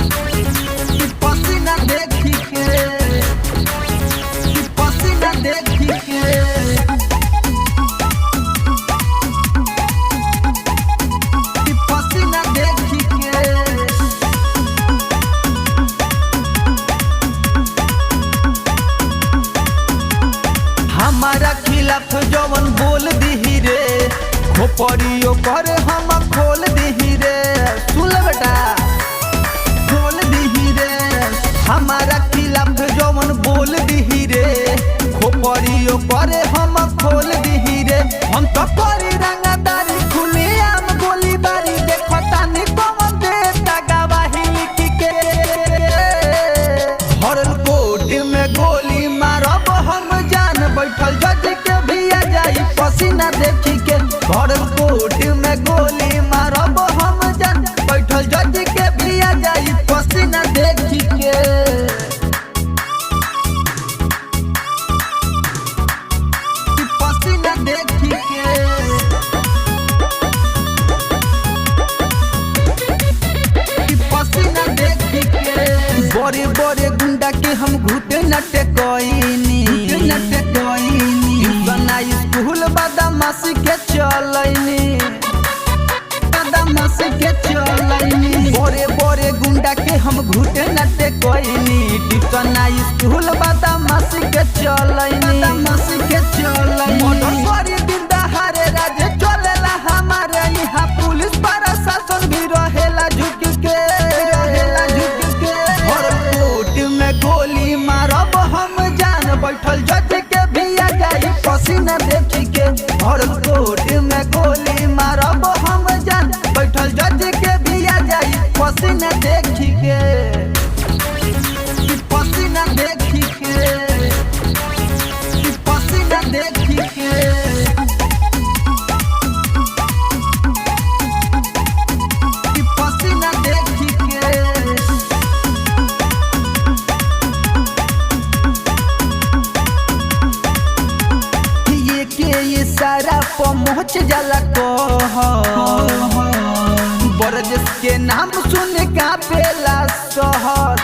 कि पसीना देखी के, कि पसीना देखी के, कि पसीना देखी के। हमारा खिलाफ जवन बोल दी रे, खोपड़ियों पर हम खोल दी रे। सुन बेटा, खोल दी रे। हमारा खिलाफ जवन बोल दी रे, खोपड़ियों पर हम खोल दी रे। हम तो करी रंगदारी, खुली आम गोली बारी, देखो तानी कौन देता गवाही लिख के। हरल कोट में गोली मारब हम जान, बैठल जज के भी आ जाई पसीना देखी के। भरल कोट में गोली मारब हम जान, बैठल जज के भी आ जाई पसीना देखी के। कि पसीना देखी के, कि पसीना देखी के। बड़े बड़े गुंडा के हम घुटे नटे कोइनी, नटे कोइनी। बनाई स्कूल बदमाशी के चलैनी, बदमाशी के चलैनी। बड़े बड़े गुंडा के हम घुटे नटे कोइनी, बनाई स्कूल बदमाशी के चलैनी, बदमाशी के चलैनी। मोटरसाइकिल दिन दहाड़े राज चलेला हमारे यहाँ, पुलिस प्रशासन भी रहेला झुक के, रहेला झुक के। हर कोट में गोली मारब हम जान, बैठल जज के भी आ जाई पसीना देखी के। हर कोट में गोली मारब हम जान, बैठल जज के भी आ जाई पसीना देखी के। कि पसीना देखी के, कि पसीना देखी के, कि पसीना देखी के। ये सारा पहुँच जाला कह, बरदेश के नाम सुन कापेला शहर,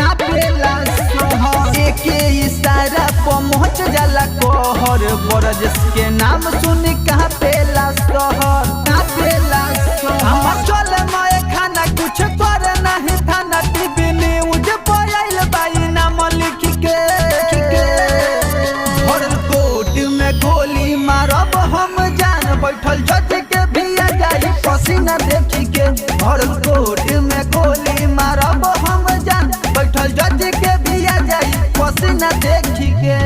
कापेला शहर। एक इशारा पहुँच जाला कहर, बरदेश के नाम सुन कापेला शहर, कापेला शहर। हम चले माए खाना, कुछ करे नहीं थाना, टीवी न्यूज पर आइल बाई नाम लिख के। गोली मारब हम जान, बैठल जज के भी आ जाई पसीना देखी के। भरल कोट में गोली मारब हम जान, बैठल जज के भी आ जाई पसीना देखी के।